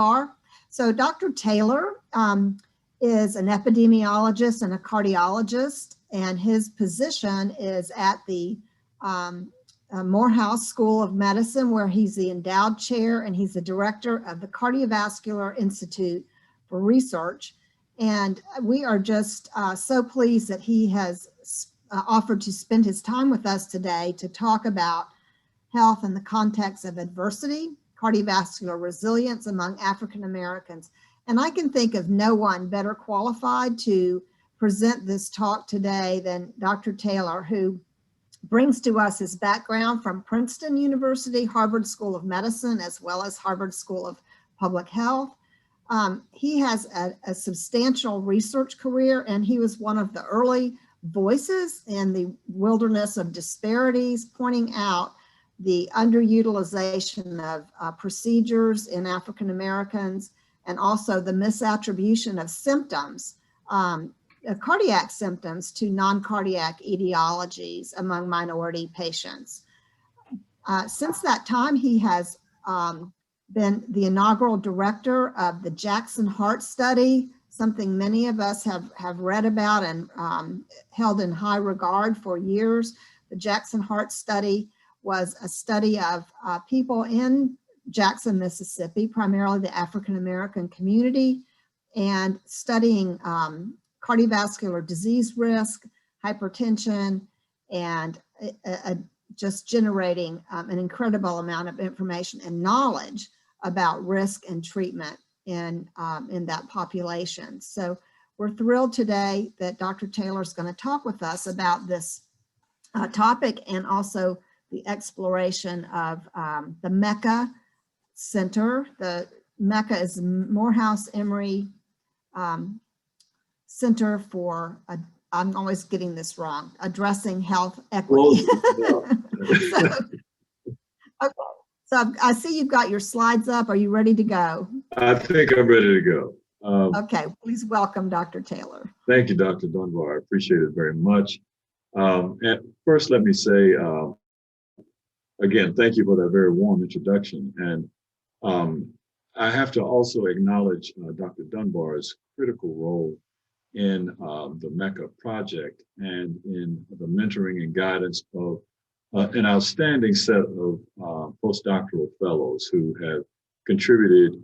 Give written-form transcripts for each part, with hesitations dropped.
are. So Dr. Taylor is an epidemiologist and a cardiologist, and his position is at the Morehouse School of Medicine, where he's the endowed chair and he's the director of the Cardiovascular Institute for Research. And we are just so pleased that he has offered to spend his time with us today to talk about health in the context of adversity, cardiovascular resilience among African Americans. And I can think of no one better qualified to present this talk today than Dr. Taylor, who brings to us his background from Princeton University, Harvard School of Medicine, as well as Harvard School of Public Health. He has a substantial research career, and he was one of the early voices in the wilderness of disparities, pointing out the underutilization of procedures in African Americans, and also the misattribution of symptoms, cardiac symptoms, to non-cardiac etiologies among minority patients. Since that time, he has been the inaugural director of the Jackson Heart Study, something many of us have read about and held in high regard for years. The Jackson Heart Study was a study of people in Jackson, Mississippi, primarily the African American community, and studying cardiovascular disease risk, hypertension, and just generating an incredible amount of information and knowledge about risk and treatment in that population. So we're thrilled today that Dr. Taylor is going to talk with us about this topic, and also the exploration of the MECA Center. The MECA is Morehouse Emory Center for, I'm always getting this wrong, Addressing Health Equity. Okay, so I see you've got your slides up. Are you ready to go? I think I'm ready to go. Okay, please welcome Dr. Taylor. Thank you, Dr. Dunbar. I appreciate it very much. And first, let me say, again, thank you for that very warm introduction. And I have to also acknowledge Dr. Dunbar's critical role in the MECA project and in the mentoring and guidance of an outstanding set of postdoctoral fellows who have contributed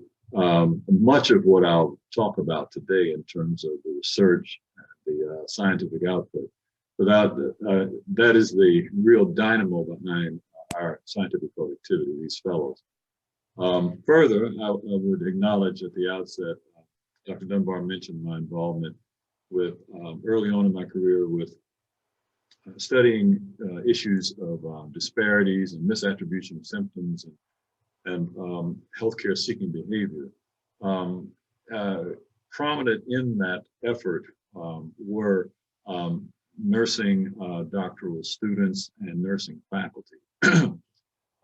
much of what I'll talk about today in terms of the research, the scientific output. Without that is the real dynamo behind our scientific productivity, these fellows. Further, I would acknowledge at the outset, Dr. Dunbar mentioned my involvement with early on in my career with studying issues of disparities and misattribution of symptoms and healthcare seeking behavior. Prominent in that effort were nursing doctoral students and nursing faculty.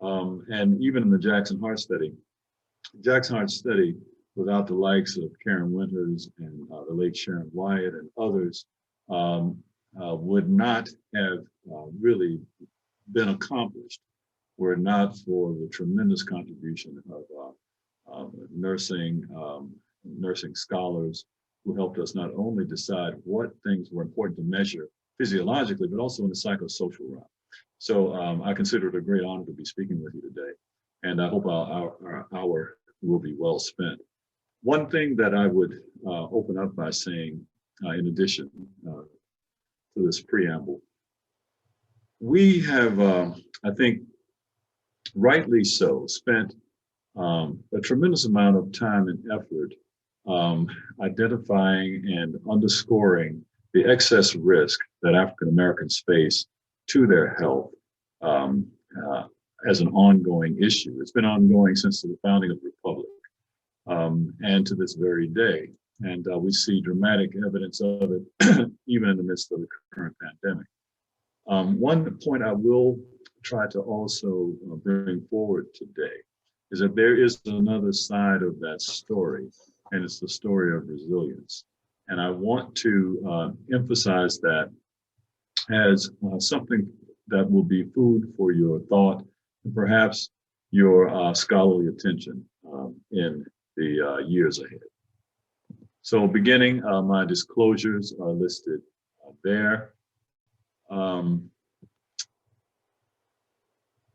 And even in the Jackson Heart Study, without the likes of Karen Winters and the late Sharon Wyatt and others, would not have really been accomplished were it not for the tremendous contribution of nursing scholars who helped us not only decide what things were important to measure physiologically, but also in the psychosocial realm. So I consider it a great honor to be speaking with you today, and I hope our hour will be well spent. One thing that I would open up by saying, in addition to this preamble, we have, I think, rightly so, spent a tremendous amount of time and effort identifying and underscoring the excess risk that African Americans face to their health as an ongoing issue. It's been ongoing since the founding of the Republic and to this very day. And we see dramatic evidence of it even in the midst of the current pandemic. One point I will try to also bring forward today is that there is another side of that story, and it's the story of resilience. And I want to emphasize that as something that will be food for your thought and perhaps your scholarly attention in the years ahead. So beginning, my disclosures are listed there.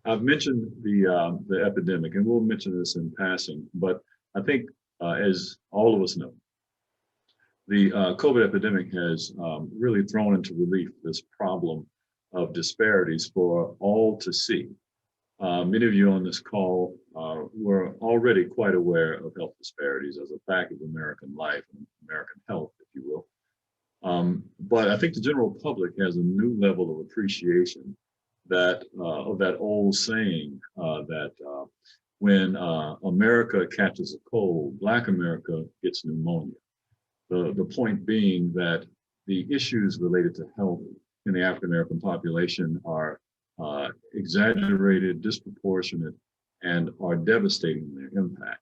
I've mentioned the epidemic, and we'll mention this in passing, but I think as all of us know, the COVID epidemic has really thrown into relief this problem of disparities for all to see. Many of you on this call were already quite aware of health disparities as a fact of American life and American health, if you will. But I think the general public has a new level of appreciation that of that old saying that when America catches a cold, Black America gets pneumonia. The point being that the issues related to health in the African American population are exaggerated, disproportionate, and are devastating in their impact.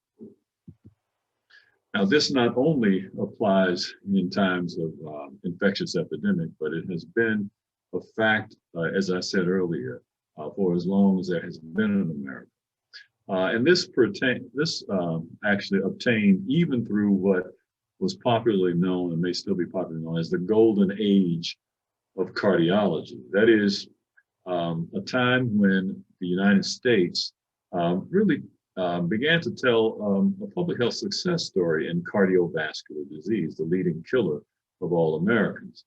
Now, this not only applies in times of infectious epidemic, but it has been a fact, as I said earlier, for as long as there has been in America. And this actually obtained even through what was popularly known and may still be popularly known as the golden age of cardiology. That is a time when the United States really began to tell a public health success story in cardiovascular disease, the leading killer of all Americans.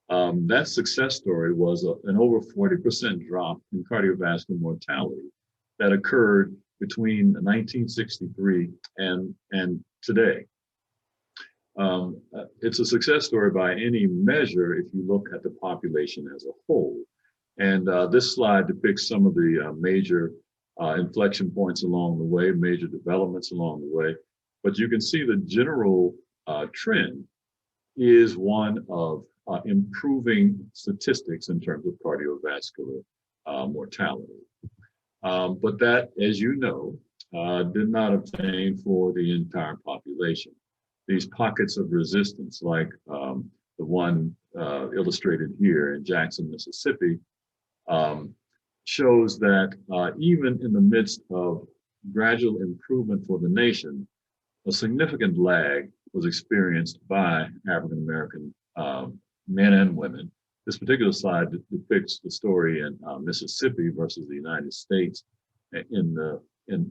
That success story was an over 40% drop in cardiovascular mortality that occurred between 1963 and today. It's a success story by any measure if you look at the population as a whole. And this slide depicts some of the major inflection points along the way, major developments along the way. But you can see the general trend is one of improving statistics in terms of cardiovascular mortality. But that, as you know, did not obtain for the entire population. These pockets of resistance, like the one illustrated here in Jackson, Mississippi, shows that even in the midst of gradual improvement for the nation, a significant lag was experienced by African American men and women. This particular slide depicts the story in Mississippi versus the United States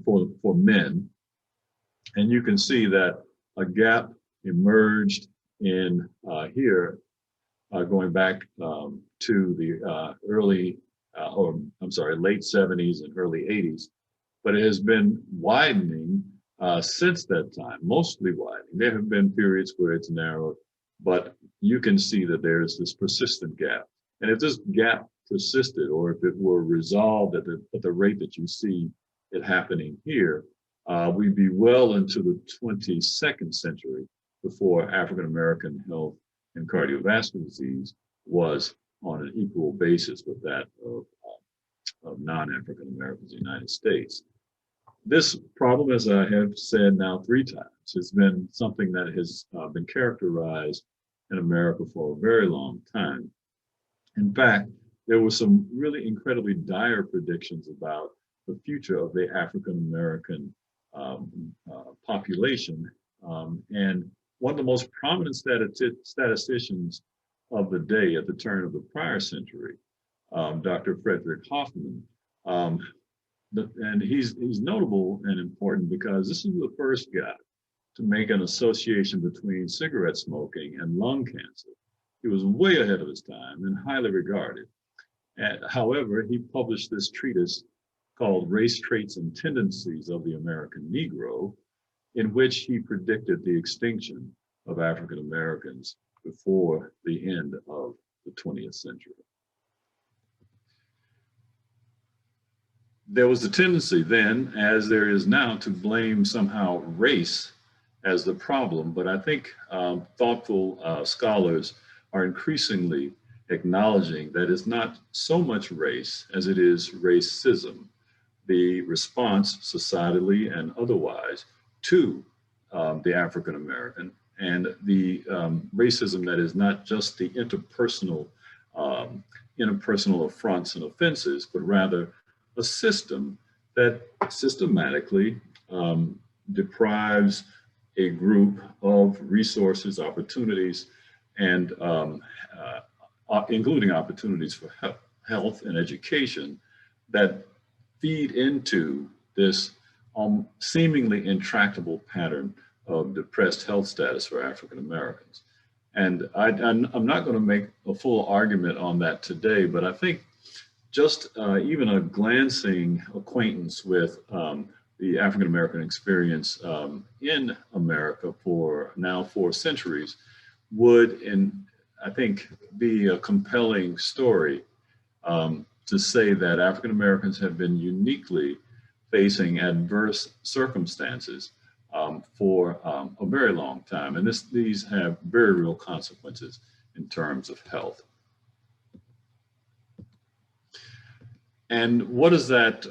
for men, and you can see that a gap emerged in here, going back to the late 70s and early 80s, but it has been widening since that time, mostly widening. There have been periods where it's narrowed, but you can see that there's this persistent gap. And if this gap persisted, or if it were resolved at the rate that you see it happening here, we'd be well into the 22nd century before African American health and cardiovascular disease was on an equal basis with that of non-African Americans in the United States. This problem, as I have said now 3 times, has been something that has been characterized in America for a very long time. In fact, there were some really incredibly dire predictions about the future of the African American population. And one of the most prominent statisticians of the day at the turn of the prior century, Dr. Frederick Hoffman, and he's notable and important because this is the first guy to make an association between cigarette smoking and lung cancer. He was way ahead of his time and highly regarded. However, he published this treatise called Race, Traits, and Tendencies of the American Negro, in which he predicted the extinction of African Americans before the end of the 20th century. There was a tendency then, as there is now, to blame somehow race as the problem, but I think thoughtful scholars are increasingly acknowledging that it's not so much race as it is racism, the response societally and otherwise to the African American, and the racism that is not just the interpersonal affronts and offenses, but rather a system that systematically deprives a group of resources, opportunities, and including opportunities for health and education that feed into this seemingly intractable pattern of depressed health status for African Americans. And I'm not going to make a full argument on that today, but I think just even a glancing acquaintance with the African American experience in America for now 4 centuries would, I think, be a compelling story to say that African Americans have been uniquely facing adverse circumstances for a very long time. And these have very real consequences in terms of health. And what does that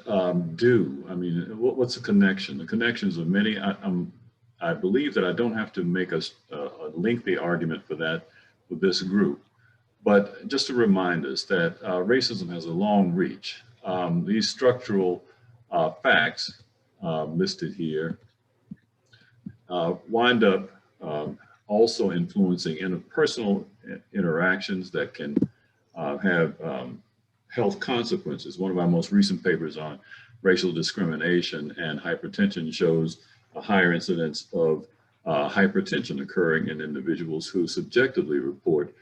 do? I mean, what's the connection? The connections of many, I believe that I don't have to make a lengthy argument for that with this group, but just to remind us that racism has a long reach. These structural facts listed here wind up also influencing interpersonal interactions that can have health consequences. One of our most recent papers on racial discrimination and hypertension shows a higher incidence of hypertension occurring in individuals who subjectively report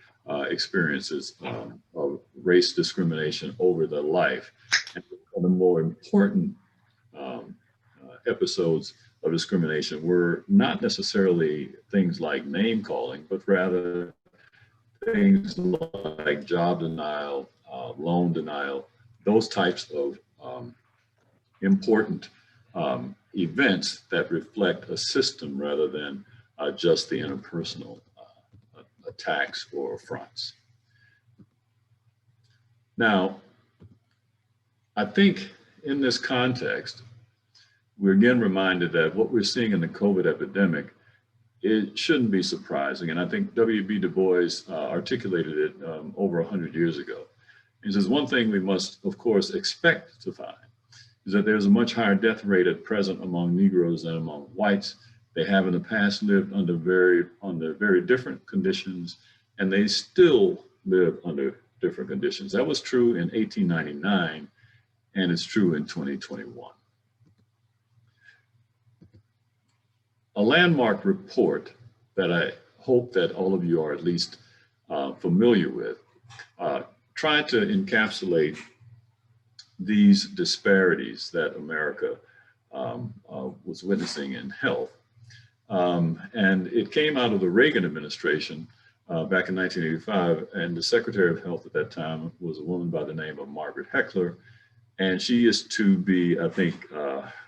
experiences of race discrimination over their life. And the more important episodes of discrimination were not necessarily things like name calling, but rather things like job denial, loan denial, those types of important events that reflect a system rather than just the interpersonal attacks or affronts. Now, I think in this context, we're again reminded that what we're seeing in the COVID epidemic, it shouldn't be surprising. And I think W.B. Du Bois articulated it over 100 years ago. He says, one thing we must, of course, expect to find is that there's a much higher death rate at present among Negroes than among whites. They have in the past lived under very different conditions, and they still live under different conditions. That was true in 1899, and it's true in 2021. A landmark report that I hope that all of you are at least familiar with tried to encapsulate these disparities that America was witnessing in health. And it came out of the Reagan administration back in 1985, and the Secretary of Health at that time was a woman by the name of Margaret Heckler, and she is to be, I think,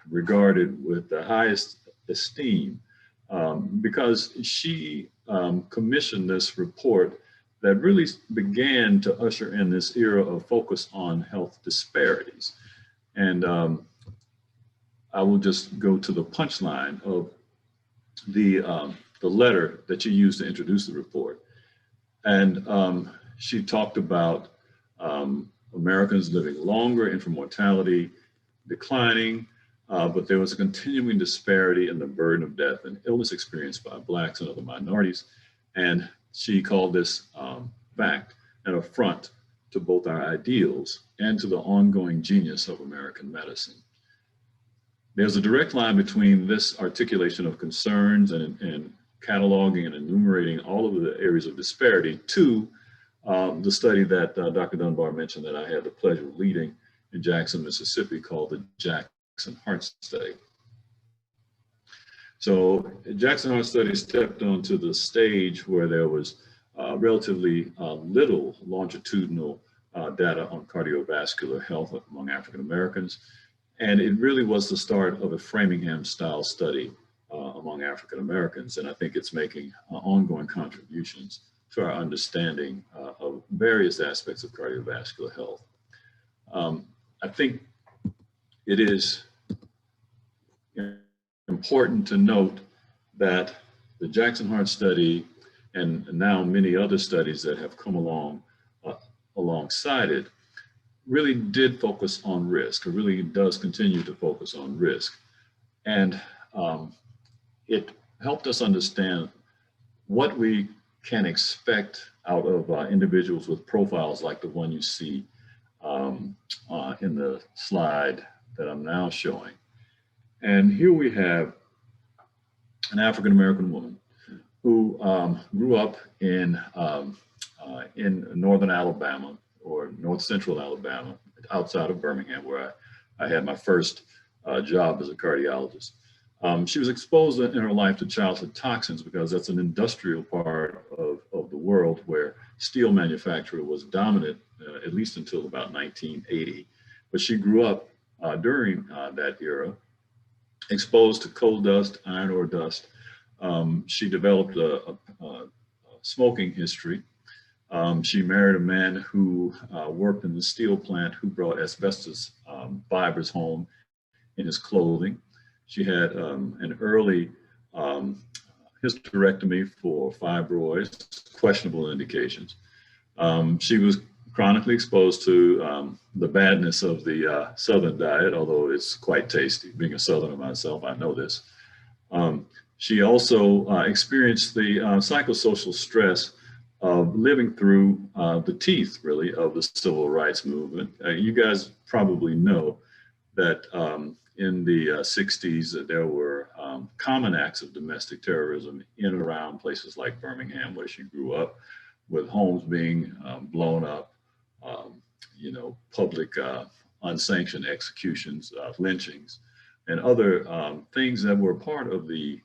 regarded with the highest esteem because she commissioned this report that really began to usher in this era of focus on health disparities. And I will just go to the punchline of the letter that she used to introduce the report. And she talked about Americans living longer, infant mortality declining, but there was a continuing disparity in the burden of death and illness experienced by Blacks and other minorities. And she called this fact an affront to both our ideals and to the ongoing genius of American medicine. There's a direct line between this articulation of concerns and cataloging and enumerating all of the areas of disparity to the study that Dr. Dunbar mentioned that I had the pleasure of leading in Jackson, Mississippi, called the Jackson Heart Study. So Jackson Heart Study stepped onto the stage where there was relatively little longitudinal data on cardiovascular health among African Americans. And it really was the start of a Framingham-style study among African Americans. And I think it's making ongoing contributions to our understanding of various aspects of cardiovascular health. I think it is important to note that the Jackson Heart Study and now many other studies that have come along alongside it really did focus on risk, or really does continue to focus on risk. And it helped us understand what we can expect out of individuals with profiles like the one you see in the slide that I'm now showing. And here we have an African-American woman who grew up in northern Alabama or north central Alabama, outside of Birmingham, where I had my first job as a cardiologist. She was exposed in her life to childhood toxins because that's an industrial part of the world where steel manufacture was dominant, at least until about 1980. But she grew up during that era, exposed to coal dust, iron ore dust. She developed a smoking history. She married a man who worked in the steel plant, who brought asbestos fibers home in his clothing. She had an early hysterectomy for fibroids, questionable indications. She was chronically exposed to the badness of the Southern diet, although it's quite tasty. Being a Southerner myself, I know this. She also experienced the psychosocial stress of living through the teeth, really, of the civil rights movement. You guys probably know that in the 60s, there were common acts of domestic terrorism in and around places like Birmingham, where she grew up, with homes being blown up, public unsanctioned executions, lynchings, and other things that were part of the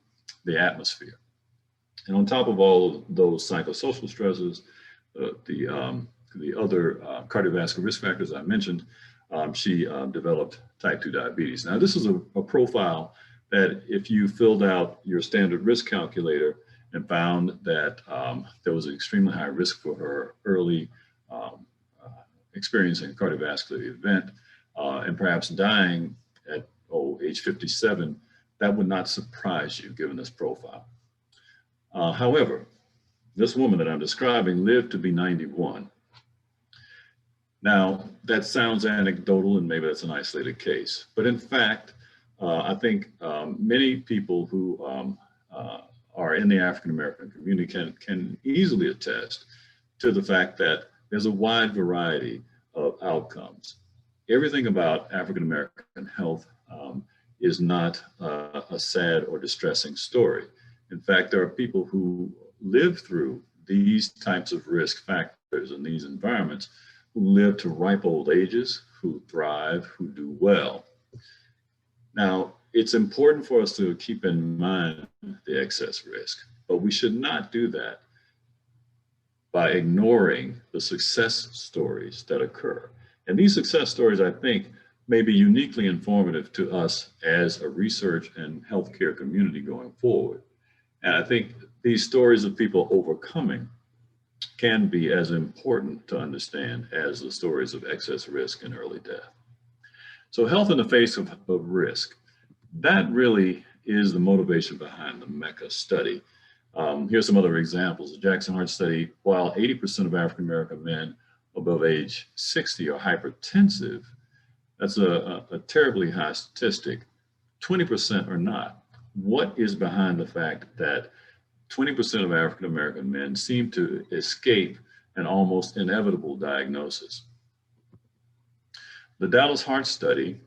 atmosphere. And on top of all of those psychosocial stresses, the other cardiovascular risk factors I mentioned, she developed type 2 diabetes. Now, this is a profile that if you filled out your standard risk calculator and found that there was an extremely high risk for her early experiencing a cardiovascular event and perhaps dying at age 57, that would not surprise you given this profile. However, this woman that I'm describing lived to be 91. Now, that sounds anecdotal and maybe that's an isolated case, but in fact, I think many people who are in the African-American community can easily attest to the fact that there's a wide variety of outcomes. Everything about African-American health is not a sad or distressing story. In fact, there are people who live through these types of risk factors in these environments who live to ripe old ages, who thrive, who do well. Now, it's important for us to keep in mind the excess risk, but we should not do that by ignoring the success stories that occur. And these success stories, I think, may be uniquely informative to us as a research and healthcare community going forward. And I think these stories of people overcoming can be as important to understand as the stories of excess risk and early death. So health in the face of risk, that really is the motivation behind the MECA study. Here's some other examples. The Jackson Heart Study, while 80% of African-American men above age 60 are hypertensive, that's a terribly high statistic. 20% are not. What is behind the fact that 20% of African-American men seem to escape an almost inevitable diagnosis? The Dallas Heart Study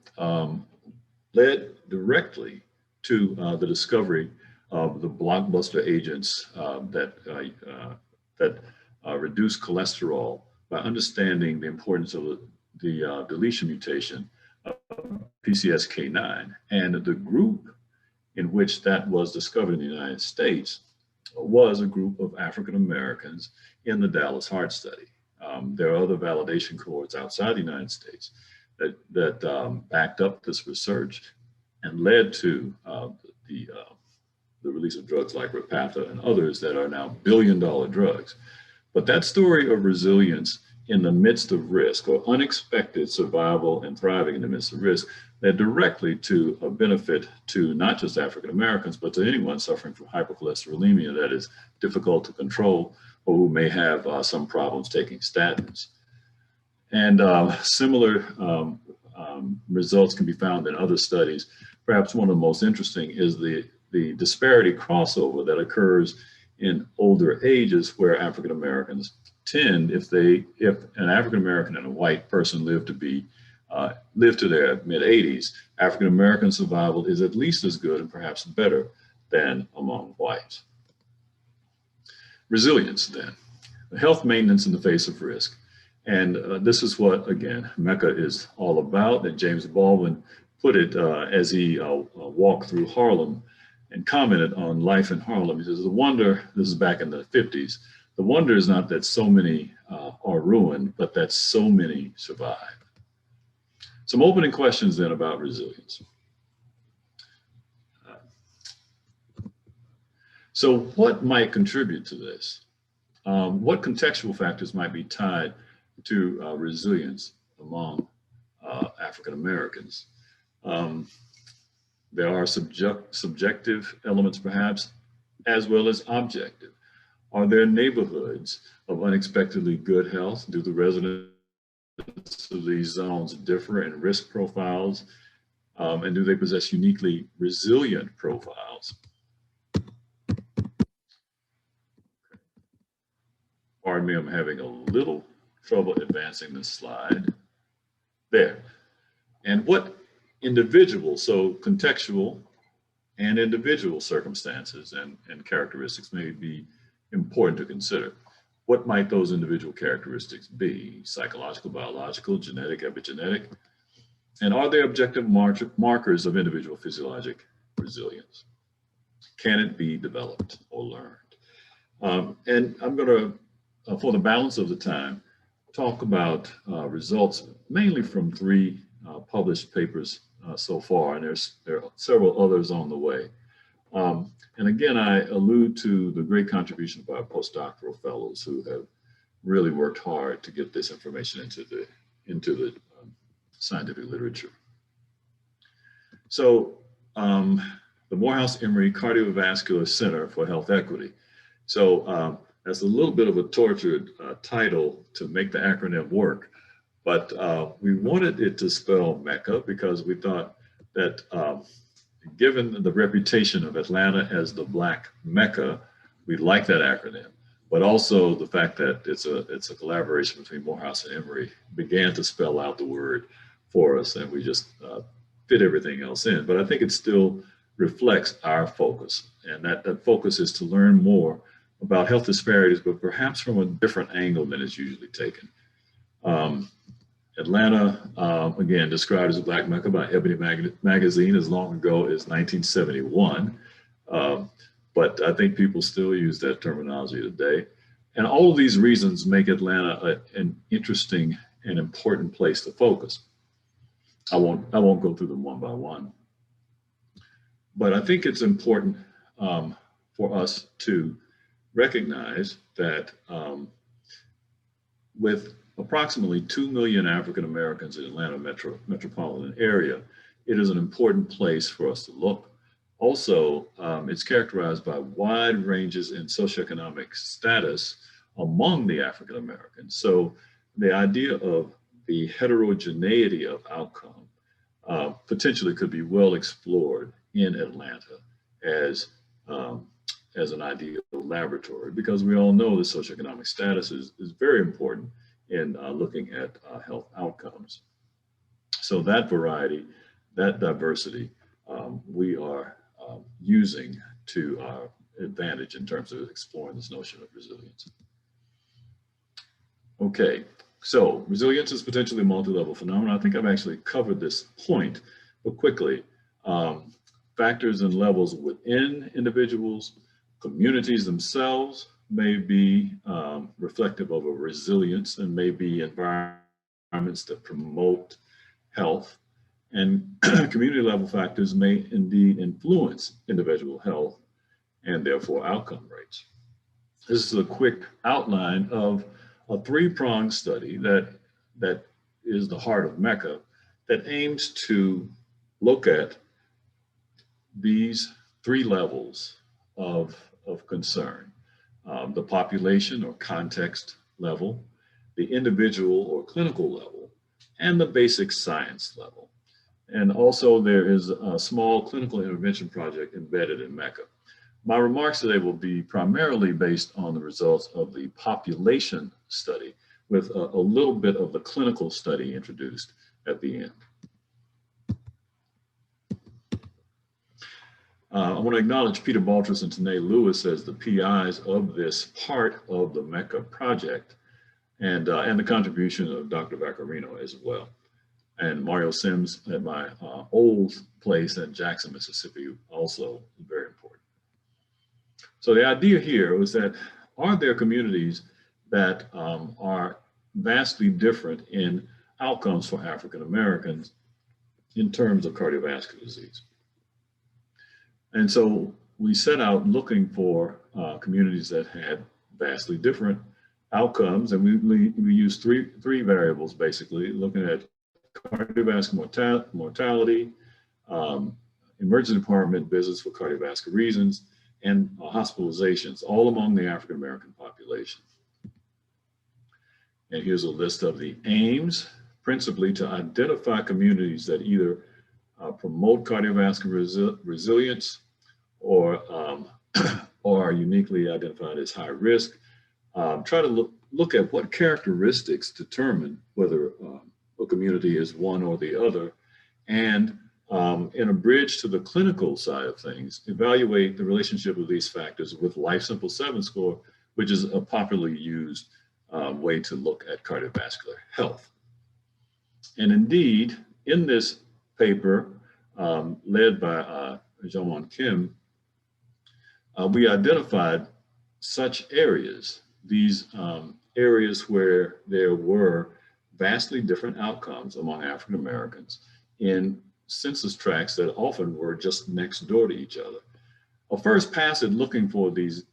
led directly to the discovery of the blockbuster agents that reduce cholesterol by understanding the importance of the deletion mutation of PCSK9. And the group in which that was discovered in the United States was a group of African Americans in the Dallas Heart Study. There are other validation cohorts outside the United States that backed up this research and led to the release of drugs like Repatha and others that are now billion-dollar drugs. But that story of resilience in the midst of risk, or unexpected survival and thriving in the midst of risk, led directly to a benefit to not just African Americans, but to anyone suffering from hypercholesterolemia that is difficult to control or who may have some problems taking statins. And similar results can be found in other studies. Perhaps one of the most interesting is the the disparity crossover that occurs in older ages, where African Americans tend, if an African American and a white person live to their mid 80s, African American survival is at least as good and perhaps better than among whites. Resilience, then, health maintenance in the face of risk. And this is what, again, Mecca is all about. And James Baldwin put it as he walked through Harlem and commented on life in Harlem. He says, the wonder, this is back in the 50s, the wonder is not that so many are ruined, but that so many survive. Some opening questions then about resilience. So what might contribute to this? What contextual factors might be tied to resilience among African Americans? There are subjective elements perhaps, as well as objective. Are there neighborhoods of unexpectedly good health? Do the residents of these zones differ in risk profiles? And do they possess uniquely resilient profiles? Pardon me, I'm having a little trouble advancing this slide. There. And what individual, so contextual and individual circumstances and characteristics may be important to consider. What might those individual characteristics be? Psychological, biological, genetic, epigenetic? And are there objective markers of individual physiologic resilience? Can it be developed or learned? And I'm going to, for the balance of the time, talk about results mainly from 3 published papers so far, and there are several others on the way. And again, I allude to the great contribution of our postdoctoral fellows who have really worked hard to get this information into the scientific literature. So the Morehouse Emory Cardiovascular Center for Health Equity. So that's a little bit of a tortured title to make the acronym work, but we wanted it to spell Mecca because we thought that given the reputation of Atlanta as the Black Mecca, we like that acronym, but also the fact that it's a collaboration between Morehouse and Emory began to spell out the word for us, and we just fit everything else in. But I think it still reflects our focus, and that focus is to learn more about health disparities, but perhaps from a different angle than is usually taken. Atlanta, again, described as a Black Mecca by Ebony magazine as long ago as 1971. But I think people still use that terminology today. And all of these reasons make Atlanta an interesting and important place to focus. I won't go through them one by one. But I think it's important for us to recognize that with approximately 2 million African Americans in Atlanta metropolitan area, it is an important place for us to look. Also, it's characterized by wide ranges in socioeconomic status among the African Americans. So the idea of the heterogeneity of outcome potentially could be well explored in Atlanta as an ideal laboratory, because we all know that socioeconomic status is very important in looking at health outcomes. So that variety, that diversity, we are using to our advantage in terms of exploring this notion of resilience. Okay, so resilience is potentially a multi-level phenomenon. I think I've actually covered this point, but quickly, factors and levels within individuals, communities themselves may be reflective of a resilience and may be environments that promote health, and community level factors may indeed influence individual health and therefore outcome rates. This is a quick outline of a 3-pronged study that is the heart of Mecca, that aims to look at these 3 levels of concern. The population or context level, the individual or clinical level, and the basic science level. And also there is a small clinical intervention project embedded in Mecca. My remarks today will be primarily based on the results of the population study with a little bit of the clinical study introduced at the end. I want to acknowledge Peter Baltras and Tanae Lewis as the PIs of this part of the Mecca project, and the contribution of Dr. Vaccarino as well. And Mario Sims at my old place in Jackson, Mississippi, also very important. So the idea here was that, are there communities that are vastly different in outcomes for African Americans in terms of cardiovascular disease? And so we set out looking for communities that had vastly different outcomes, and we used three variables basically, looking at cardiovascular mortality, emergency department visits for cardiovascular reasons, and hospitalizations, all among the African American population. And here's a list of the aims, principally to identify communities that either promote cardiovascular resilience or are uniquely identified as high risk. Try to look at what characteristics determine whether a community is one or the other, and in a bridge to the clinical side of things, evaluate the relationship of these factors with Life Simple 7 score, which is a popularly used way to look at cardiovascular health. And indeed, in this paper led by Jong-Won Kim, we identified such areas, these areas where there were vastly different outcomes among African Americans in census tracts that often were just next door to each other. A first pass at looking for these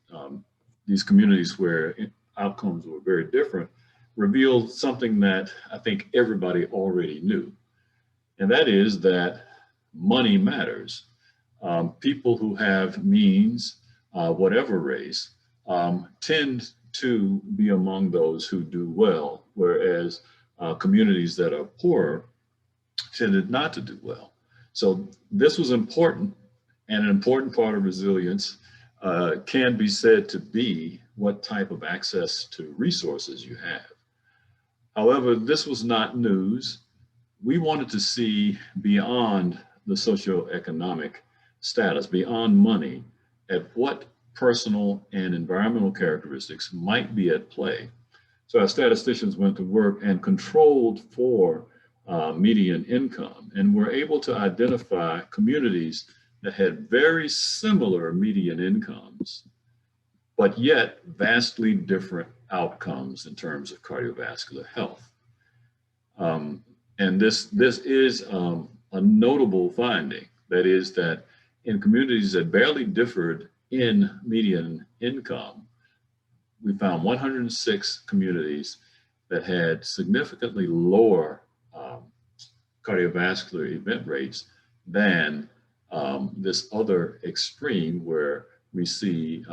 communities where outcomes were very different revealed something that I think everybody already knew, and that is that money matters. People who have means, whatever race, tend to be among those who do well, whereas communities that are poorer tended not to do well. So this was important, and an important part of resilience can be said to be what type of access to resources you have. However, this was not news. We wanted to see beyond the socioeconomic status, beyond money, at what personal and environmental characteristics might be at play. So our statisticians went to work and controlled for median income, and were able to identify communities that had very similar median incomes, but yet vastly different outcomes in terms of cardiovascular health. And this is a notable finding. That is that in communities that barely differed in median income, we found 106 communities that had significantly lower cardiovascular event rates than this other extreme, where we see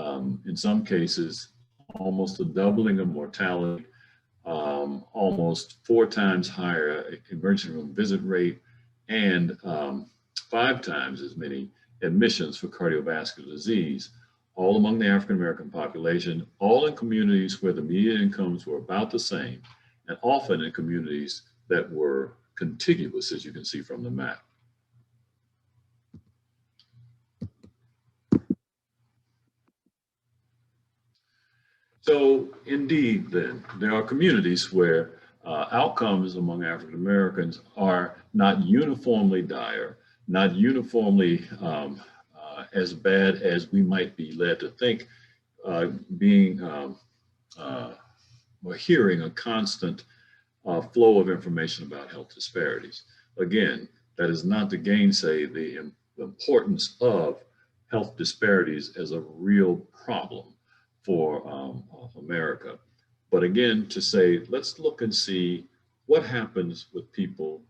in some cases almost a doubling of mortality, almost 4 times higher emergency room visit rate, and 5 times as many admissions for cardiovascular disease, all among the African American population, all in communities where the median incomes were about the same, and often in communities that were contiguous, as you can see from the map. So indeed, then, there are communities where outcomes among African Americans are not uniformly dire, not uniformly as bad as we might be led to think, or hearing a constant flow of information about health disparities. Again, that is not to gainsay the importance of health disparities as a real problem for America. But again, to say, let's look and see what happens with people,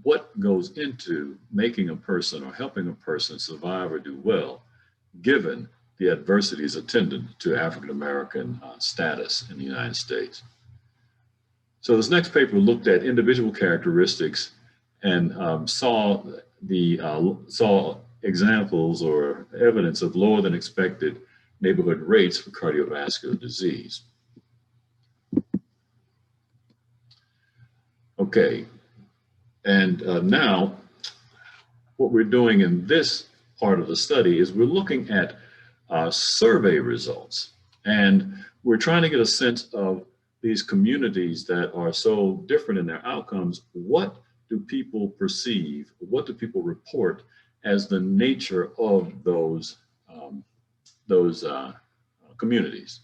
what goes into making a person or helping a person survive or do well, given the adversities attendant to African American status in the United States. So this next paper looked at individual characteristics and saw examples or evidence of lower than expected neighborhood rates for cardiovascular disease. Okay, and now what we're doing in this part of the study is we're looking at survey results, and we're trying to get a sense of these communities that are so different in their outcomes. What do people perceive? What do people report as the nature of those communities?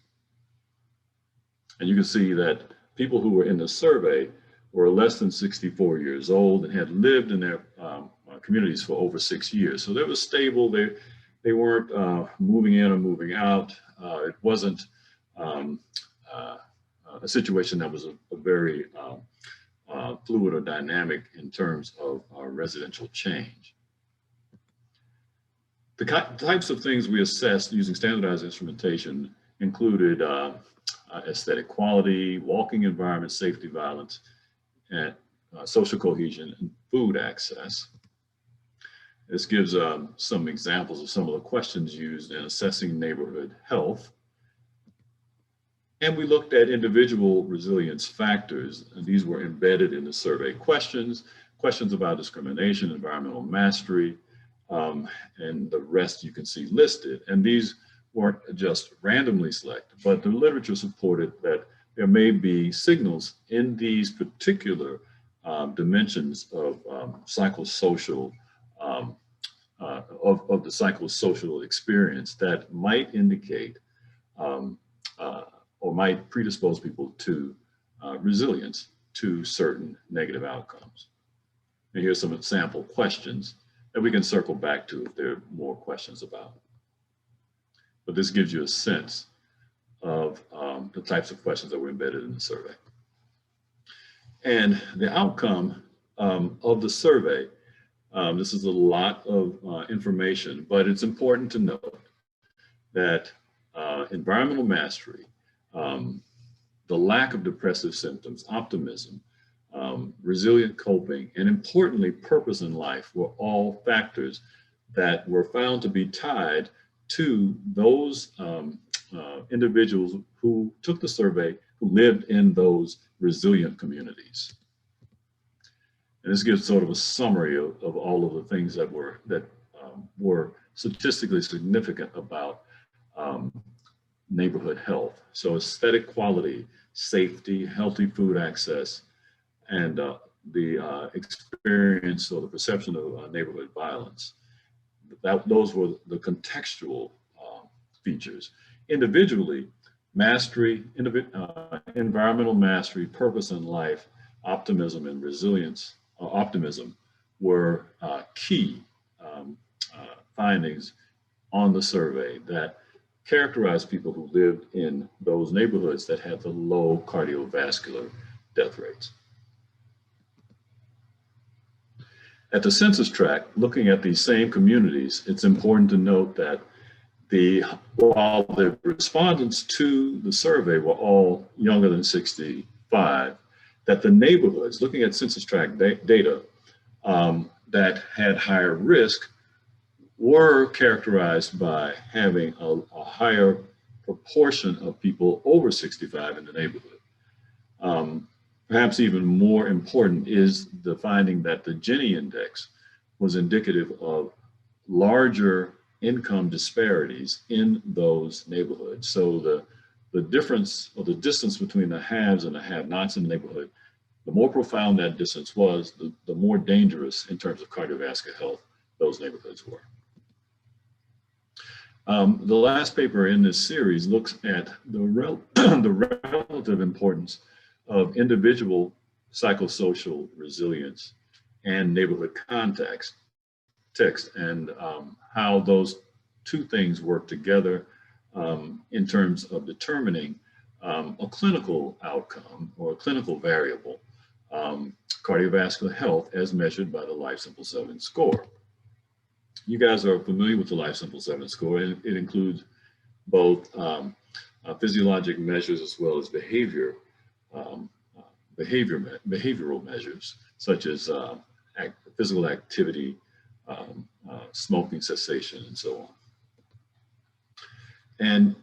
And you can see that people who were in the survey were less than 64 years old and had lived in their communities for over 6 years. So they were stable. They weren't moving in or moving out. It wasn't a situation that was a very fluid or dynamic in terms of residential change. The types of things we assessed using standardized instrumentation included aesthetic quality, walking environment, safety, violence, and social cohesion, and food access. This gives some examples of some of the questions used in assessing neighborhood health. And we looked at individual resilience factors, and these were embedded in the survey questions about discrimination, environmental mastery, and the rest you can see listed. And these weren't just randomly selected, but the literature supported that there may be signals in these particular dimensions of psychosocial, of the psychosocial experience that might indicate or might predispose people to resilience to certain negative outcomes. And here's some sample questions that we can circle back to if there are more questions about. But this gives you a sense of the types of questions that were embedded in the survey. And the outcome of the survey, this is a lot of information, but it's important to note that environmental mastery, the lack of depressive symptoms, optimism, resilient coping, and importantly, purpose in life were all factors that were found to be tied to those individuals who took the survey, who lived in those resilient communities. And this gives sort of a summary of all of the things that were statistically significant about neighborhood health. So aesthetic quality, safety, healthy food access, and the experience or the perception of neighborhood violence. Those were the contextual features. Individually, mastery, environmental mastery, purpose in life, optimism, and resilience, optimism were key findings on the survey that characterized people who lived in those neighborhoods that had the low cardiovascular death rates. At the census tract, looking at these same communities, it's important to note that while the respondents to the survey were all younger than 65, that the neighborhoods, looking at census tract data that had higher risk, were characterized by having a higher proportion of people over 65 in the neighborhood. Perhaps even more important is the finding that the Gini index was indicative of larger income disparities in those neighborhoods. So the difference or the distance between the haves and the have-nots in the neighborhood, the more profound that distance was, the more dangerous in terms of cardiovascular health those neighborhoods were. The last paper in this series looks at the relative importance of individual psychosocial resilience and neighborhood context, and how those two things work together in terms of determining a clinical outcome or a clinical variable, cardiovascular health as measured by the Life Simple 7 score. You guys are familiar with the Life Simple 7 score, and it includes both physiologic measures as well as behavioral measures, such as physical activity, smoking cessation, and so on. And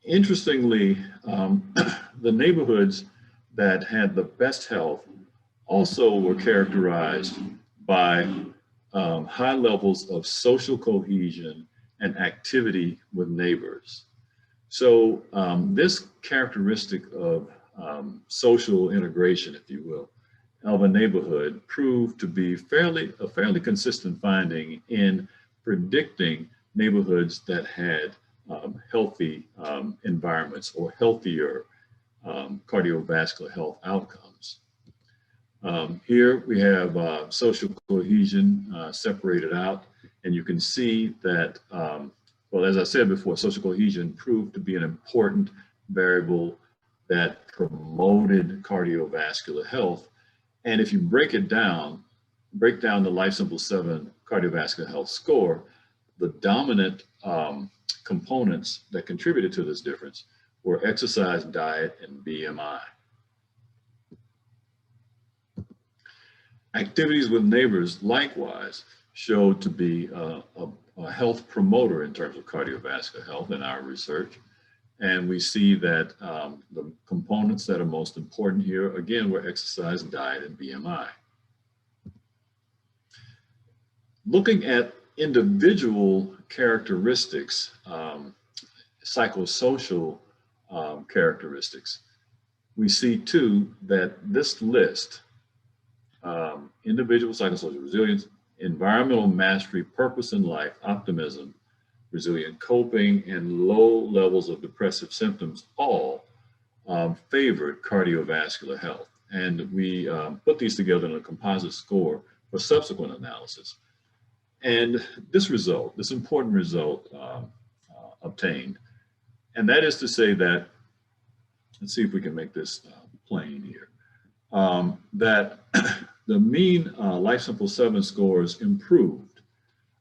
interestingly, the neighborhoods that had the best health also were characterized by high levels of social cohesion and activity with neighbors. So this characteristic of social integration, if you will, of a neighborhood proved to be a fairly consistent finding in predicting neighborhoods that had healthy environments or healthier cardiovascular health outcomes. Here we have social cohesion separated out, and you can see that, well, as I said before, social cohesion proved to be an important variable that promoted cardiovascular health. And if you break down the Life Simple 7 cardiovascular health score, the dominant components that contributed to this difference were exercise, diet, and BMI. Activities with neighbors likewise showed to be a health promoter in terms of cardiovascular health in our research. And we see that the components that are most important here, again, were exercise, diet, and BMI. Looking at individual characteristics, psychosocial characteristics, we see too that this list, individual psychosocial resilience, environmental mastery, purpose in life, optimism, resilient coping, and low levels of depressive symptoms all favored cardiovascular health. And we put these together in a composite score for subsequent analysis. And this result, this important result obtained, and that is to say that, let's see if we can make this plain here, that the mean Life Simple 7 scores improved,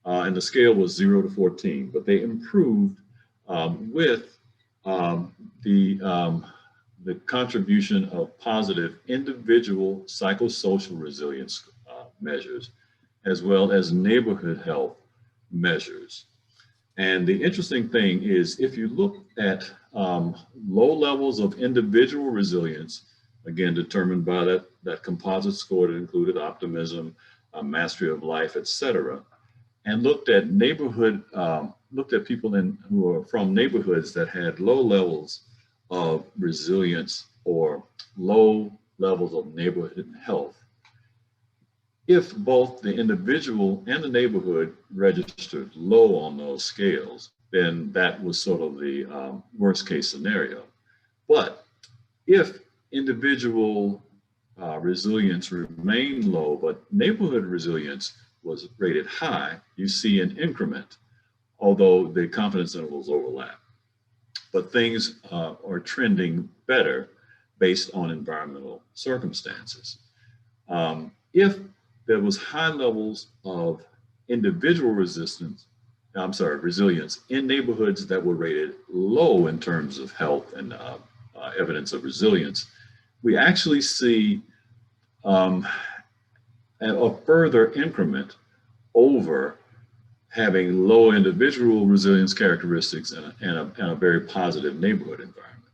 and the scale was 0 to 14, but they improved with the contribution of positive individual psychosocial resilience measures, as well as neighborhood health measures. And the interesting thing is, if you look at low levels of individual resilience, again, determined by that composite score that included optimism, mastery of life, etc., and looked at people who are from neighborhoods that had low levels of resilience or low levels of neighborhood health, if both the individual and the neighborhood registered low on those scales, then that was sort of the worst case scenario. But if individual resilience remained low, but neighborhood resilience was rated high, you see an increment, although the confidence intervals overlap. But things are trending better based on environmental circumstances. If there was high levels of individual resilience in neighborhoods that were rated low in terms of health and evidence of resilience, we actually see a further increment over having low individual resilience characteristics and a very positive neighborhood environment.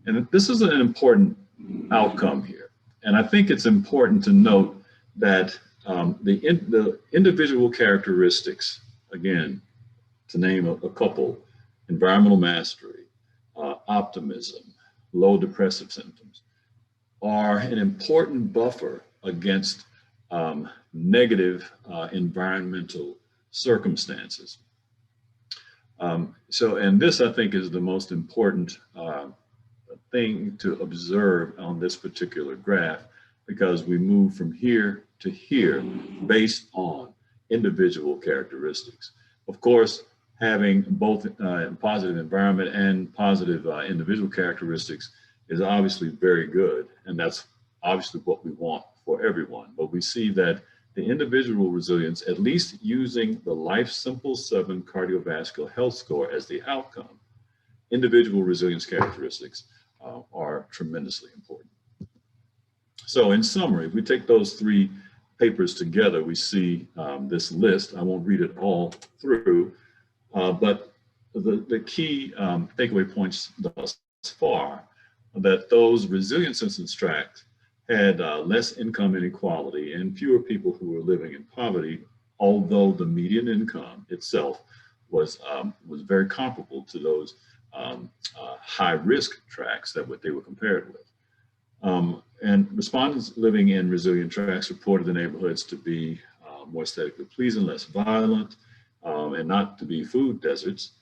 And this is an important outcome here. And I think it's important to note that the individual characteristics, again, to name a couple, environmental mastery, optimism, low depressive symptoms, are an important buffer against negative environmental circumstances. And this, I think, is the most important thing to observe on this particular graph, because we move from here to here based on individual characteristics. Of course, having both positive environment and positive individual characteristics is obviously very good, and that's obviously what we want for everyone. But we see that the individual resilience, at least using the Life Simple 7 cardiovascular health score as the outcome, individual resilience characteristics are tremendously important. So in summary, if we take those three papers together, we see this list. I won't read it all through, but the key takeaway points thus far that those resilient census tracts had less income inequality and fewer people who were living in poverty, although the median income itself was very comparable to those high-risk tracts that they were compared with. And respondents living in resilient tracts reported the neighborhoods to be more aesthetically pleasing, less violent, and not to be food deserts.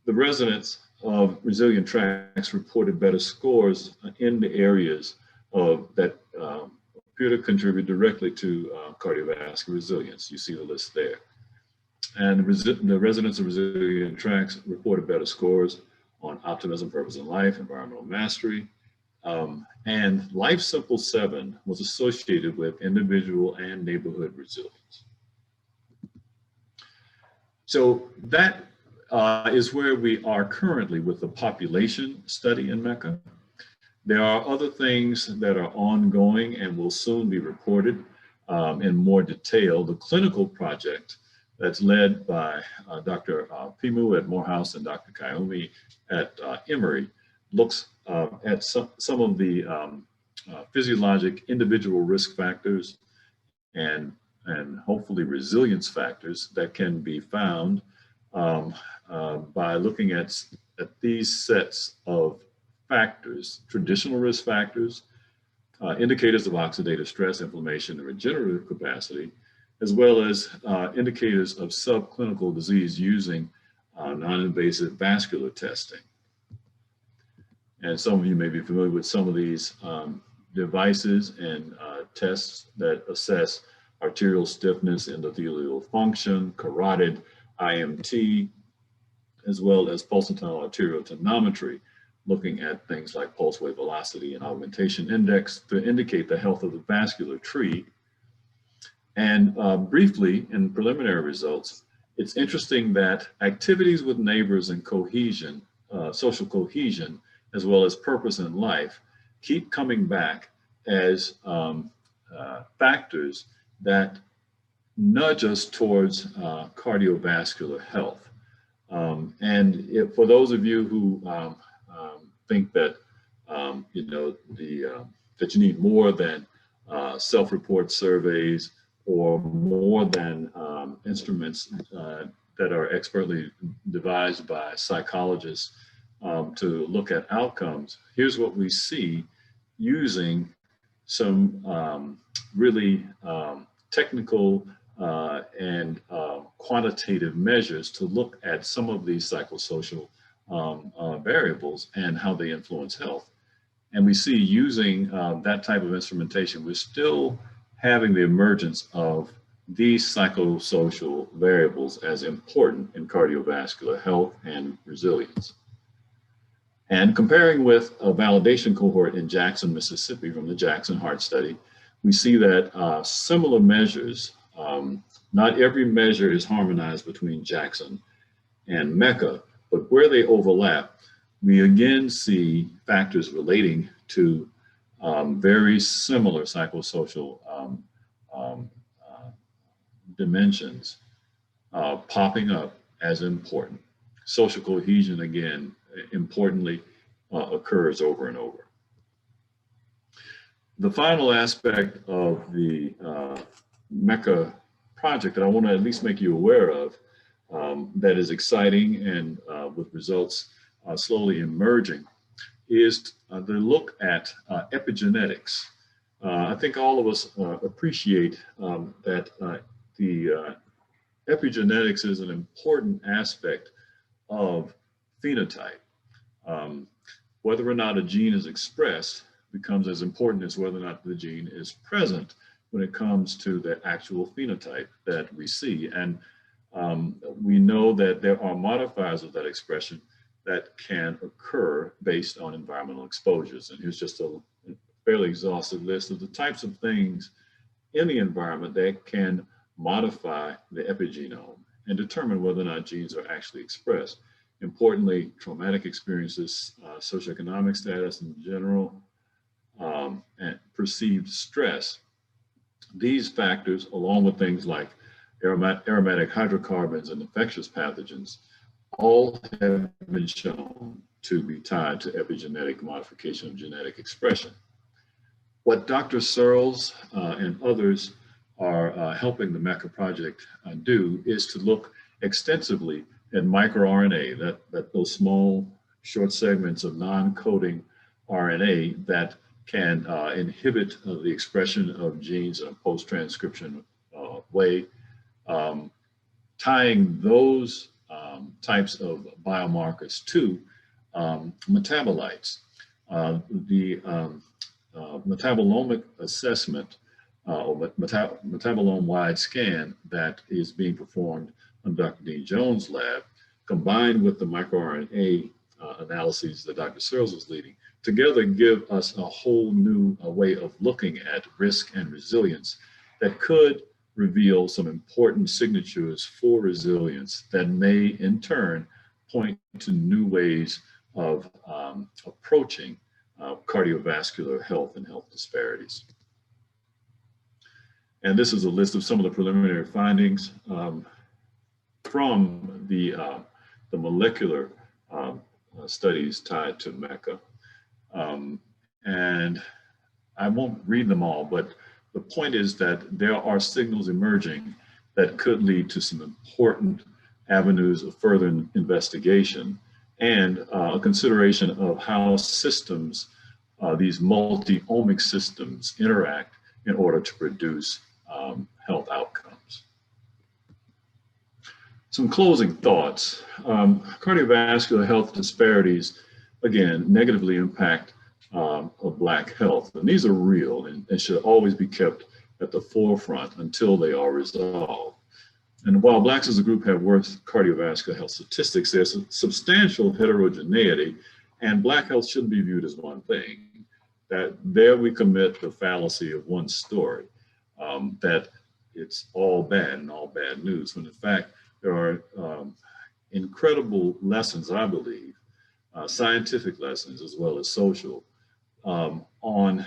The residents of resilient tracts reported better scores in the areas that appear to contribute directly to cardiovascular resilience. You see the list there. And the residents of resilient tracts reported better scores on optimism, purpose in life, environmental mastery, and Life Simple 7 was associated with individual and neighborhood resilience. So that is where we are currently with the population study in Mecca. There are other things that are ongoing and will soon be reported in more detail. The clinical project that's led by Dr. Pimu at Morehouse and Dr. Kayumi at Emory looks at some of the physiologic individual risk factors and hopefully resilience factors that can be found by looking at these sets of factors: traditional risk factors, indicators of oxidative stress, inflammation, and regenerative capacity, as well as indicators of subclinical disease using non-invasive vascular testing. And some of you may be familiar with some of these devices and tests that assess arterial stiffness, endothelial function, carotid, IMT, as well as pulsatile arterial tonometry, looking at things like pulse wave velocity and augmentation index to indicate the health of the vascular tree. And briefly, in preliminary results, it's interesting that activities with neighbors and cohesion, social cohesion, as well as purpose in life, keep coming back as factors that nudge us towards cardiovascular health. And for those of you who think that that you need more than self-report surveys or more than instruments that are expertly devised by psychologists to look at outcomes, here's what we see using some really technical and quantitative measures to look at some of these psychosocial variables and how they influence health. And we see using that type of instrumentation, we're still having the emergence of these psychosocial variables as important in cardiovascular health and resilience. And comparing with a validation cohort in Jackson, Mississippi from the Jackson Heart Study, we see that similar measures, not every measure is harmonized between Jackson and Mecca, but where they overlap, we again see factors relating to very similar psychosocial dimensions popping up as important. Social cohesion, again, importantly, occurs over and over. The final aspect of the Mecca project that I want to at least make you aware of that is exciting and with results slowly emerging is the look at epigenetics. I think all of us appreciate that the epigenetics is an important aspect of phenotype. Whether or not a gene is expressed becomes as important as whether or not the gene is present when it comes to the actual phenotype that we see. And we know that there are modifiers of that expression that can occur based on environmental exposures. And here's just a fairly exhaustive list of the types of things in the environment that can modify the epigenome and determine whether or not genes are actually expressed. Importantly, traumatic experiences, socioeconomic status in general, and perceived stress These factors, along with things like aromatic hydrocarbons and infectious pathogens, all have been shown to be tied to epigenetic modification of genetic expression. What Dr. Searles and others are helping the MECA project do is to look extensively at microRNA, that those small short segments of non-coding RNA that can inhibit the expression of genes in a post-transcription way, tying those types of biomarkers to metabolites. The metabolomic assessment or metabolome-wide scan that is being performed in Dr. Dean Jones' lab, combined with the microRNA analyses that Dr. Searles is leading, together give us a whole new way of looking at risk and resilience that could reveal some important signatures for resilience that may in turn point to new ways of approaching cardiovascular health and health disparities. And this is a list of some of the preliminary findings from the molecular studies tied to MECA. And I won't read them all, but the point is that there are signals emerging that could lead to some important avenues of further investigation and a consideration of how systems, these multi-omic systems, interact in order to produce health outcomes. Some closing thoughts. Cardiovascular health disparities, again, negatively impact of Black health. And these are real and should always be kept at the forefront until they are resolved. And while Blacks as a group have worse cardiovascular health statistics, there's a substantial heterogeneity, and Black health shouldn't be viewed as one thing. That there we commit the fallacy of one story, that it's all bad and all bad news, when in fact there are incredible lessons, I believe, scientific lessons as well as social, on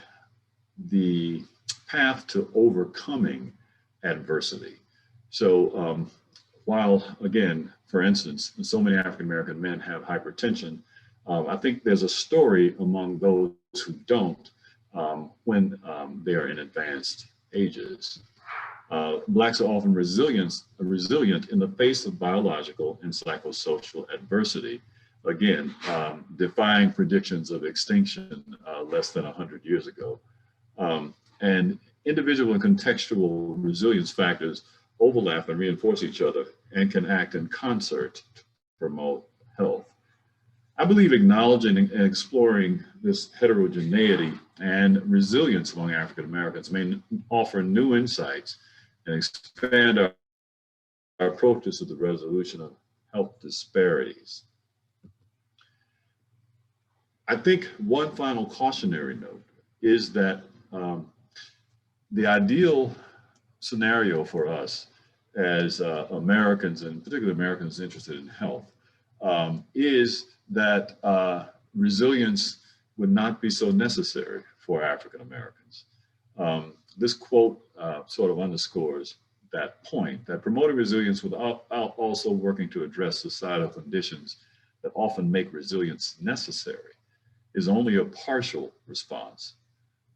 the path to overcoming adversity. So while, again, for instance, so many African-American men have hypertension, I think there's a story among those who don't when they are in advanced ages. Blacks are often resilient in the face of biological and psychosocial adversity. Again, defying predictions of extinction less than 100 years ago. And individual and contextual resilience factors overlap and reinforce each other and can act in concert to promote health. I believe acknowledging and exploring this heterogeneity and resilience among African Americans may offer new insights and expand our approaches to the resolution of health disparities. I think one final cautionary note is that the ideal scenario for us as Americans, and particularly Americans interested in health, is that resilience would not be so necessary for African Americans. This quote sort of underscores that point, that promoting resilience without also working to address societal conditions that often make resilience necessary is only a partial response.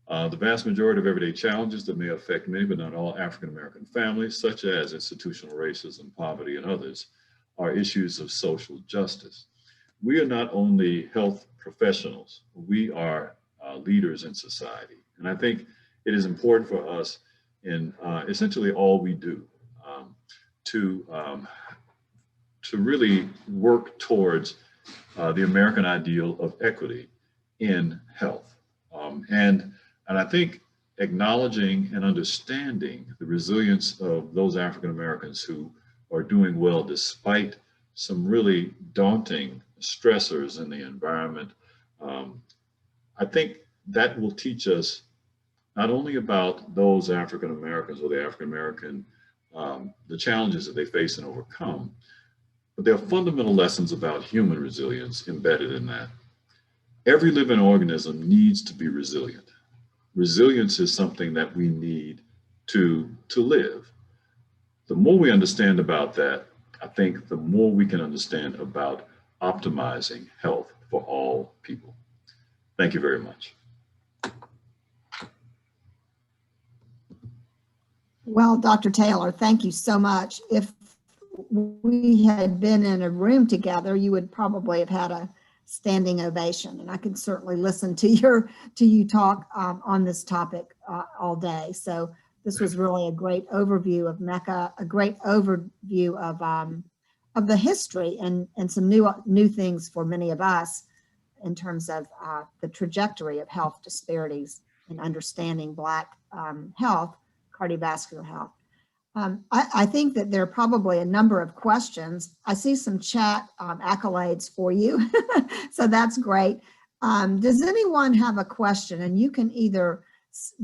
The vast majority of everyday challenges that may affect many but not all African American families, such as institutional racism, poverty, and others, are issues of social justice. We are not only health professionals, we are leaders in society. And I think it is important for us in essentially all we do to really work towards the American ideal of equity in health. And I think acknowledging and understanding the resilience of those African Americans who are doing well despite some really daunting stressors in the environment, I think that will teach us not only about those African Americans or the African American, the challenges that they face and overcome, but there are fundamental lessons about human resilience embedded in that. Every living organism needs to be resilient. Resilience is something that we need to live. The more we understand about that, I think the more we can understand about optimizing health for all people. Thank you very much. Well, Dr. Taylor, thank you so much. If we had been in a room together, you would probably have had a standing ovation, and I can certainly listen to you talk on this topic all day. So this was really a great overview of MECA, a great overview of the history and some new things for many of us in terms of the trajectory of health disparities and understanding Black health, cardiovascular health. I think that there are probably a number of questions. I see some chat accolades for you, so that's great. Does anyone have a question? And you can either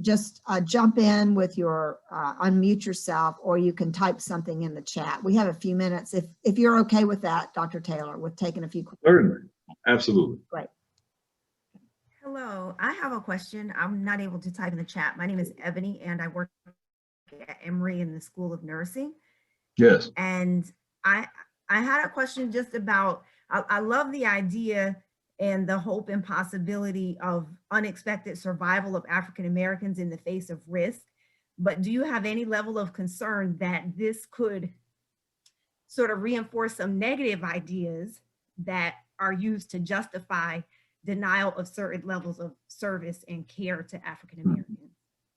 just jump in with your, unmute yourself, or you can type something in the chat. We have a few minutes, if you're okay with that, Dr. Taylor, with taking a few questions. Certainly, absolutely. Great. Hello, I have a question. I'm not able to type in the chat. My name is Ebony, and I work at Emory in the School of Nursing. Yes. And I had a question just about, I love the idea and the hope and possibility of unexpected survival of African Americans in the face of risk. But do you have any level of concern that this could sort of reinforce some negative ideas that are used to justify denial of certain levels of service and care to African Americans?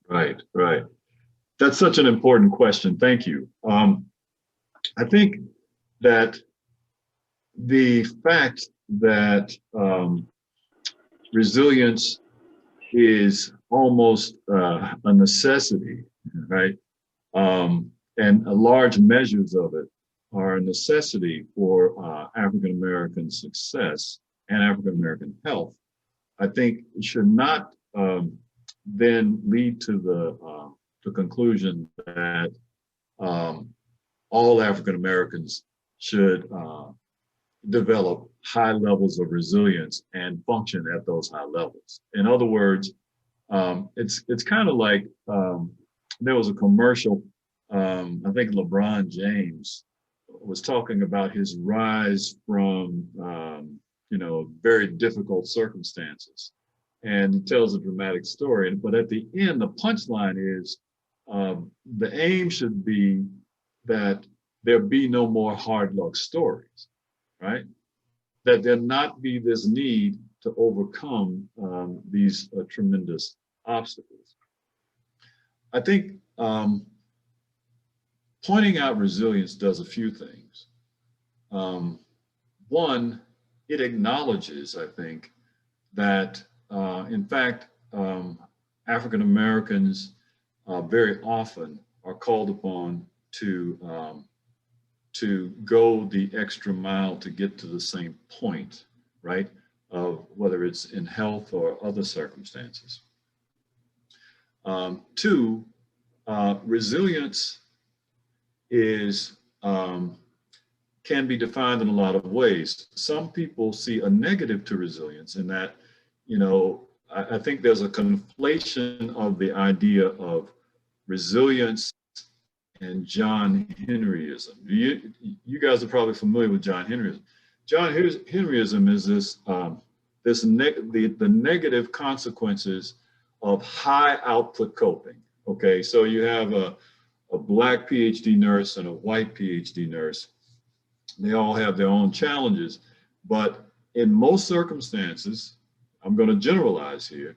Right, right. That's such an important question. Thank you. I think that the fact that resilience is almost a necessity, right? And large measures of it are a necessity for African American success and African American health. I think it should not then lead to the conclusion that all African Americans should develop high levels of resilience and function at those high levels. In other words, it's kind of like there was a commercial. I think LeBron James was talking about his rise from very difficult circumstances, and he tells a dramatic story. But at the end, the punchline is the aim should be that there be no more hard luck stories, right? That there not be this need to overcome these tremendous obstacles. I think pointing out resilience does a few things. One, it acknowledges, I think, that in fact, African Americans very often are called upon to go the extra mile to get to the same point, right? Of whether it's in health or other circumstances. Two, resilience is can be defined in a lot of ways. Some people see a negative to resilience in that, I think there's a conflation of the idea of resilience and John Henryism. You guys are probably familiar with John Henryism. John Henryism is this the negative consequences of high output coping. Okay, so you have a Black PhD nurse and a white PhD nurse. They all have their own challenges, but in most circumstances, I'm going to generalize here,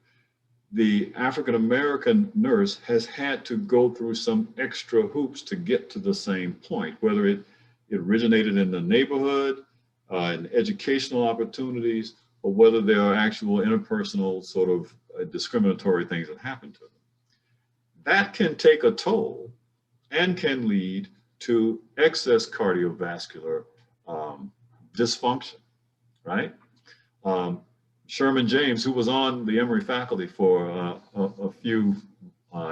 the African American nurse has had to go through some extra hoops to get to the same point, whether it originated in the neighborhood, in educational opportunities, or whether there are actual interpersonal sort of discriminatory things that happen to them. That can take a toll and can lead to excess cardiovascular dysfunction, right? Sherman James, who was on the Emory faculty for a few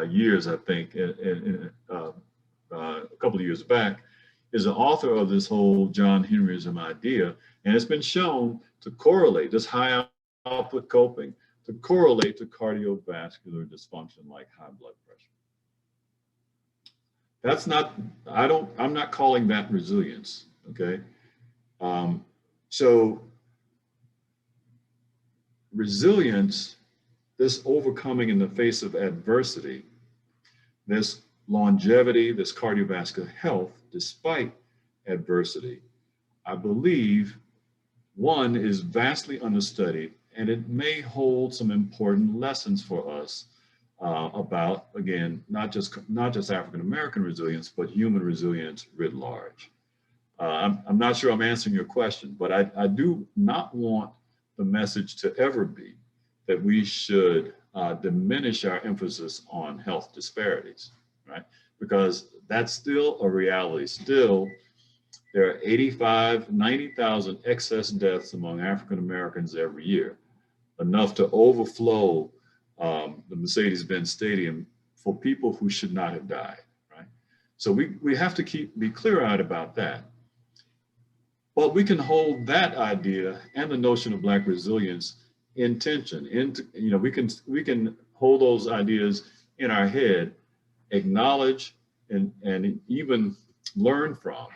years, I think, a couple of years back, is the author of this whole John Henryism idea. And it's been shown to correlate this high output coping, to correlate to cardiovascular dysfunction like high blood pressure. That's not, I'm not calling that resilience, okay? So resilience, this overcoming in the face of adversity, this longevity, this cardiovascular health, despite adversity, I believe one is vastly understudied, and it may hold some important lessons for us about, again, not just African American resilience, but human resilience writ large. I'm not sure I'm answering your question, but I do not want the message to ever be that we should diminish our emphasis on health disparities, right? Because that's still a reality. Still, there are 85, 90,000 excess deaths among African Americans every year, enough to overflow the Mercedes-Benz Stadium for people who should not have died, right? So we have to be clear-eyed about that. But we can hold that idea and the notion of Black resilience in tension. We can hold those ideas in our head, acknowledge and even learn from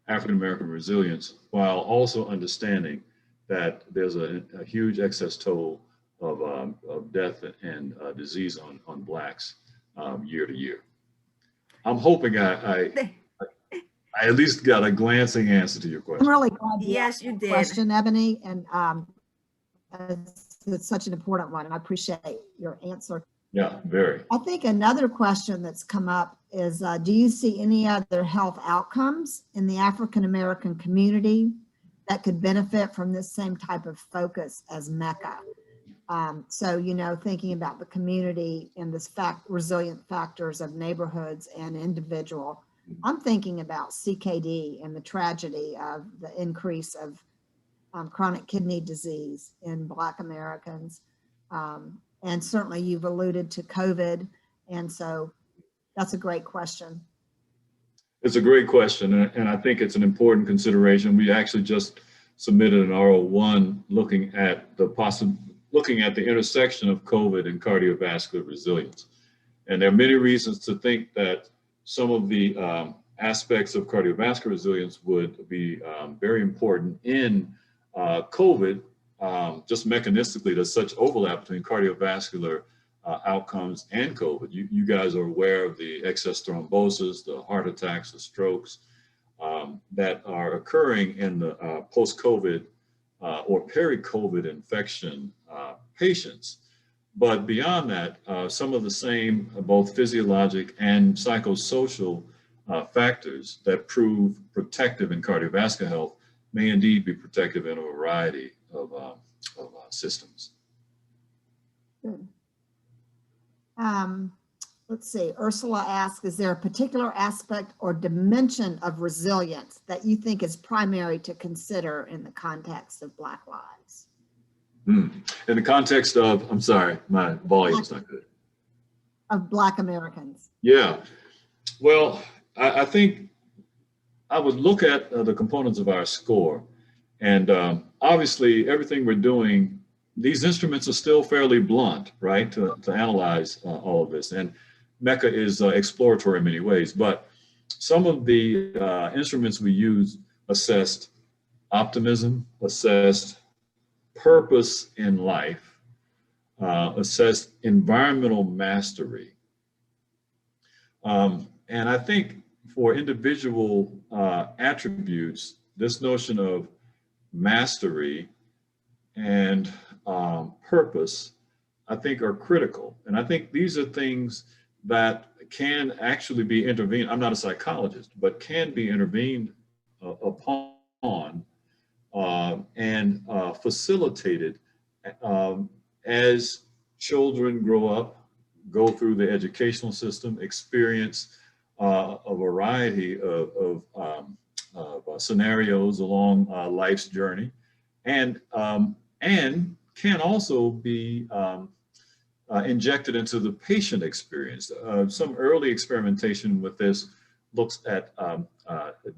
African American resilience, while also understanding that there's a huge excess toll of death and disease on Blacks year to year. I'm hoping I at least got a glancing answer to your question. I'm really glad Yes, you did. question, Ebony, and it's such an important one, and I appreciate your answer. Yeah, very. I think another question that's come up is, do you see any other health outcomes in the African American community that could benefit from this same type of focus as Mecca? So, thinking about the community and this resilient factors of neighborhoods and individual, I'm thinking about CKD and the tragedy of the increase of chronic kidney disease in Black Americans. And certainly you've alluded to COVID. And so that's a great question. It's a great question. And I think it's an important consideration. We actually just submitted an R01 looking at the intersection of COVID and cardiovascular resilience. And there are many reasons to think that some of the aspects of cardiovascular resilience would be very important in COVID. Just mechanistically, there's such overlap between cardiovascular outcomes and COVID. You guys are aware of the excess thrombosis, the heart attacks, the strokes that are occurring in the post-COVID or peri-COVID infection patients. But beyond that, some of the same both physiologic and psychosocial factors that prove protective in cardiovascular health may indeed be protective in a variety of systems. Good. Let's see, Ursula asks, is there a particular aspect or dimension of resilience that you think is primary to consider in the context of Black lives? In the context of, I'm sorry, my volume's not good. Of Black Americans. Yeah, well, I think I would look at the components of our score, and obviously everything we're doing, these instruments are still fairly blunt, right, to analyze all of this. And Mecca is exploratory in many ways, but some of the instruments we use assessed optimism, assessed purpose in life, assessed environmental mastery. And I think for individual attributes, this notion of mastery and purpose, I think, are critical. And I think these are things that can actually be intervened. I'm not a psychologist, but can be intervened upon and facilitated as children grow up, go through the educational system, experience a variety of scenarios along life's journey, and can also be injected into the patient experience. Some early experimentation with this looks at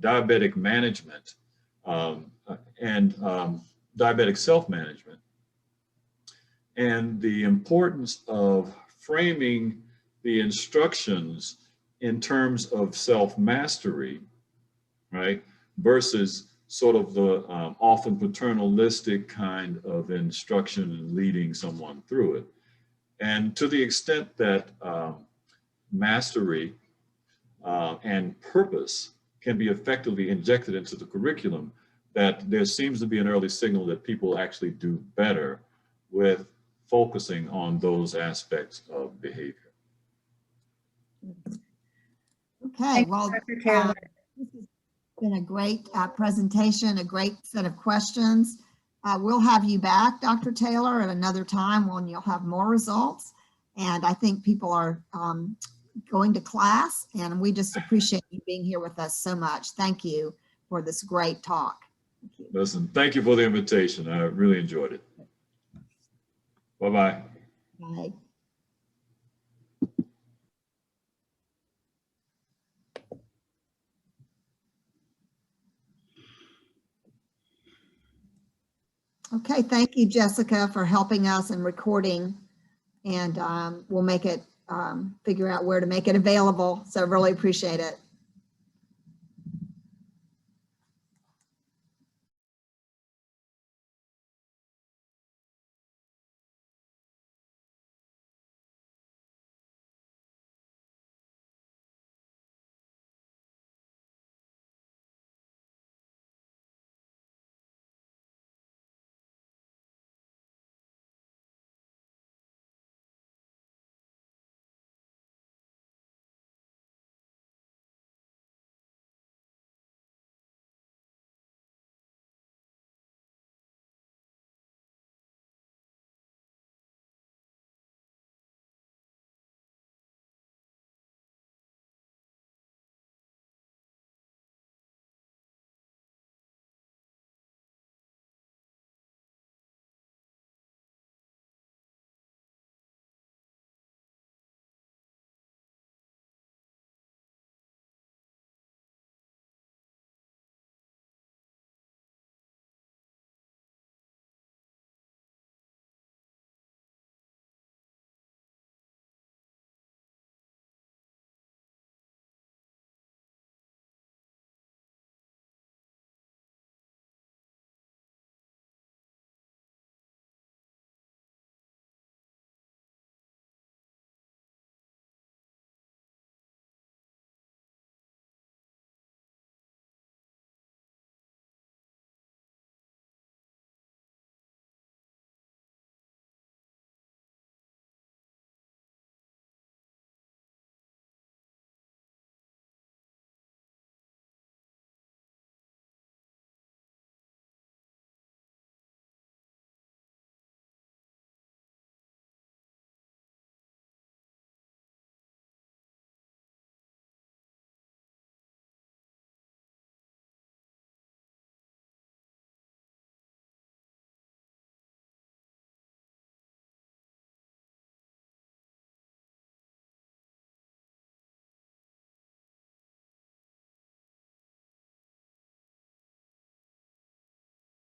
diabetic management and diabetic self-management, and the importance of framing the instructions in terms of self-mastery, right, versus sort of the often paternalistic kind of instruction and leading someone through it. And to the extent that mastery and purpose can be effectively injected into the curriculum, that there seems to be an early signal that people actually do better with focusing on those aspects of behavior. Okay, well, Dr. Taylor. this has been a great presentation, a great set of questions. We'll have you back, Dr. Taylor, at another time when you'll have more results. And I think people are going to class, and we just appreciate you being here with us so much. Thank you for this great talk. Thank you. Listen, thank you for the invitation. I really enjoyed it. Bye-bye. Bye. Okay, thank you, Jessica, for helping us and recording. And we'll make it, figure out where to make it available. So really appreciate it.